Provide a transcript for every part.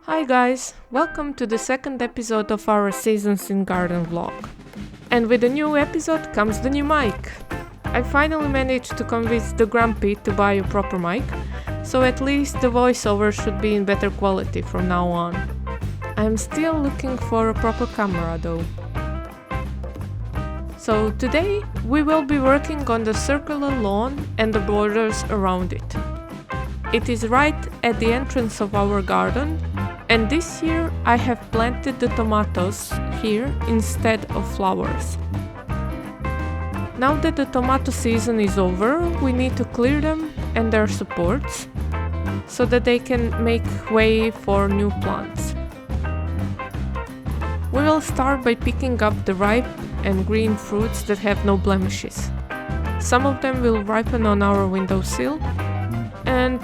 Hi guys, welcome to the second episode of our Seasons in Garden vlog. And with the new episode comes the new mic. I finally managed to convince the Grumpy to buy a proper mic, so at least the voiceover should be in better quality from now on. I'm still looking for a proper camera though. So today we will be working on the circular lawn and the borders around it. It is right at the entrance of our garden, and this year I have planted the tomatoes here instead of flowers. Now that the tomato season is over, we need to clear them and their supports so that they can make way for new plants. We will start by picking up the ripe and green fruits that have no blemishes. Some of them will ripen on our windowsill, and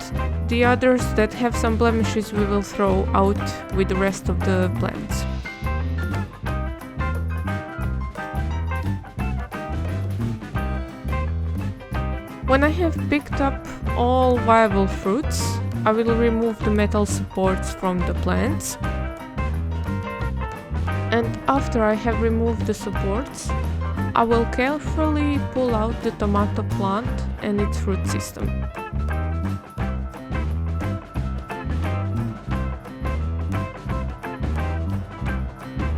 the others that have some blemishes we will throw out with the rest of the plants. When I have picked up all viable fruits, I will remove the metal supports from the plants. And after I have removed the supports, I will carefully pull out the tomato plant and its root system.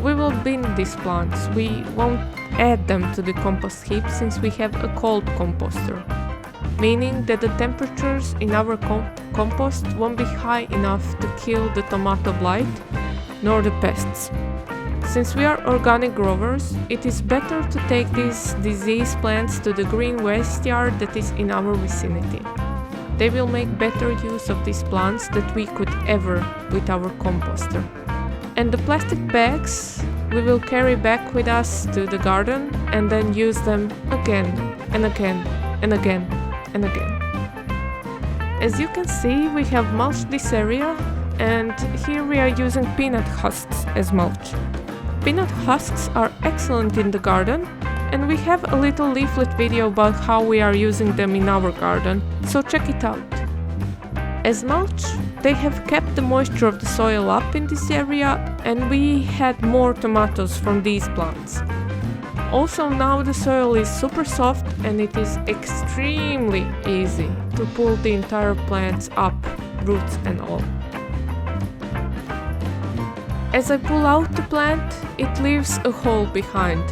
We will bin these plants. We won't add them to the compost heap since we have a cold composter, meaning that the temperatures in our compost won't be high enough to kill the tomato blight nor the pests. Since we are organic growers, it is better to take these disease plants to the green waste yard that is in our vicinity. They will make better use of these plants than we could ever with our composter. And the plastic bags we will carry back with us to the garden and then use them again and again and again and again. As you can see, we have mulched this area, and here we are using peanut husks as mulch. Peanut husks are excellent in the garden, and we have a little leaflet video about how we are using them in our garden, so check it out. As mulch, they have kept the moisture of the soil up in this area, and we had more tomatoes from these plants. Also, now the soil is super soft and it is extremely easy to pull the entire plants up, roots and all. As I pull out the plant, it leaves a hole behind.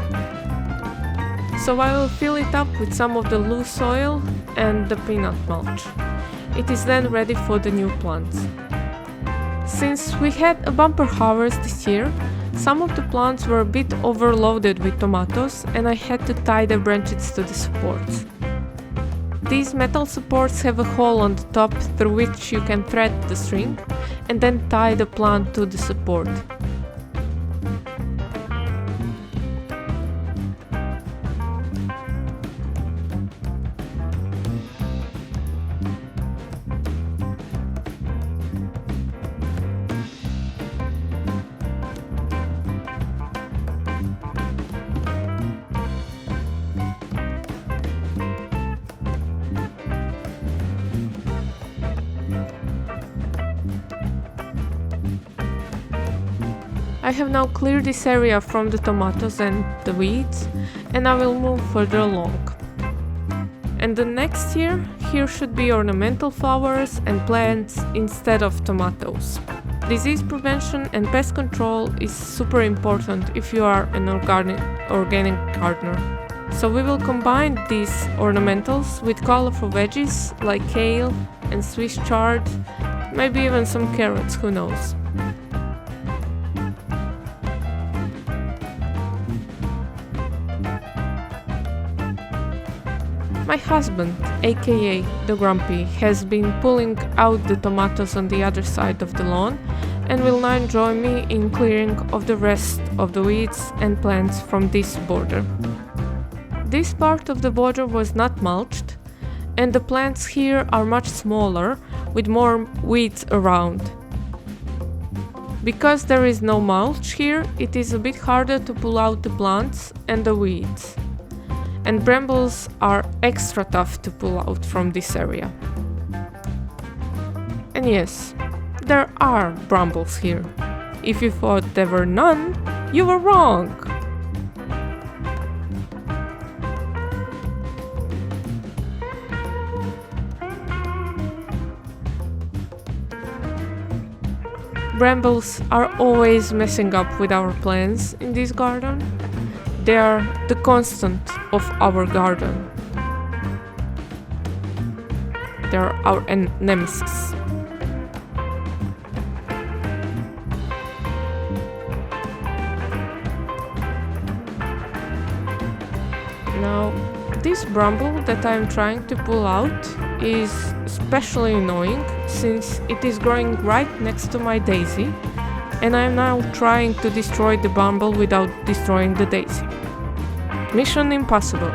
So I will fill it up with some of the loose soil and the peanut mulch. It is then ready for the new plants. Since we had a bumper harvest this year, some of the plants were a bit overloaded with tomatoes, and I had to tie the branches to the supports. These metal supports have a hole on the top through which you can thread the string and then tie the plant to the support. I have now cleared this area from the tomatoes and the weeds, and I will move further along. And the next year, here should be ornamental flowers and plants instead of tomatoes. Disease prevention and pest control is super important if you are an organic gardener. So we will combine these ornamentals with colorful veggies like kale and Swiss chard, maybe even some carrots, who knows. My husband, aka the Grumpy, has been pulling out the tomatoes on the other side of the lawn and will now join me in clearing of the rest of the weeds and plants from this border. This part of the border was not mulched, and the plants here are much smaller with more weeds around. Because there is no mulch here, it is a bit harder to pull out the plants and the weeds. And brambles are extra tough to pull out from this area. And yes, there are brambles here. If you thought there were none, you were wrong. Brambles are always messing up with our plants in this garden. They are the constant of our garden. They are our nemesis. Now, this bramble that I am trying to pull out is especially annoying since it is growing right next to my daisy, and I am now trying to destroy the bramble without destroying the daisy. Mission impossible.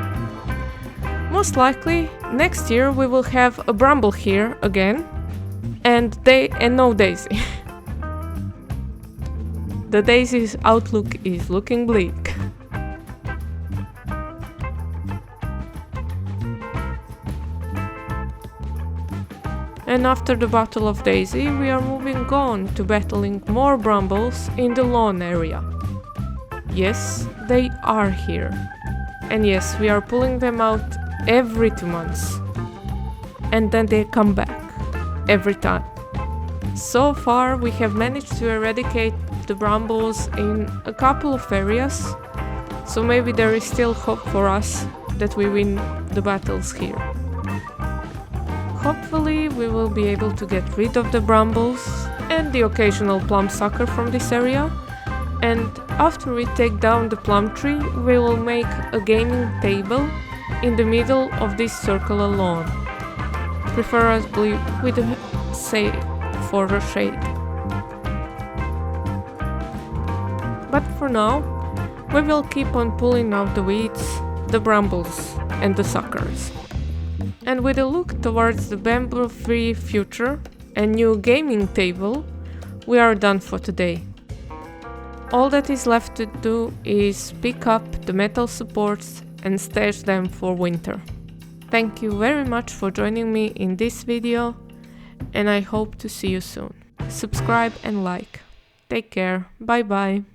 Most likely, next year we will have a bramble here again, and no daisy. The daisy's outlook is looking bleak. And after the Battle of Daisy, we are moving on to battling more brambles in the lawn area. Yes, they are here. And yes, we are pulling them out every 2 months. And then they come back, every time. So far, we have managed to eradicate the brambles in a couple of areas, so maybe there is still hope for us that we win the battles here. Hopefully we will be able to get rid of the brambles and the occasional plum sucker from this area, and after we take down the plum tree we will make a gaming table in the middle of this circular lawn, preferably with a for a shade. But for now, we will keep on pulling out the weeds, the brambles and the suckers. And with a look towards the bamboo-free future and new gaming table, we are done for today. All that is left to do is pick up the metal supports and stash them for winter. Thank you very much for joining me in this video, and I hope to see you soon. Subscribe and like. Take care. Bye bye.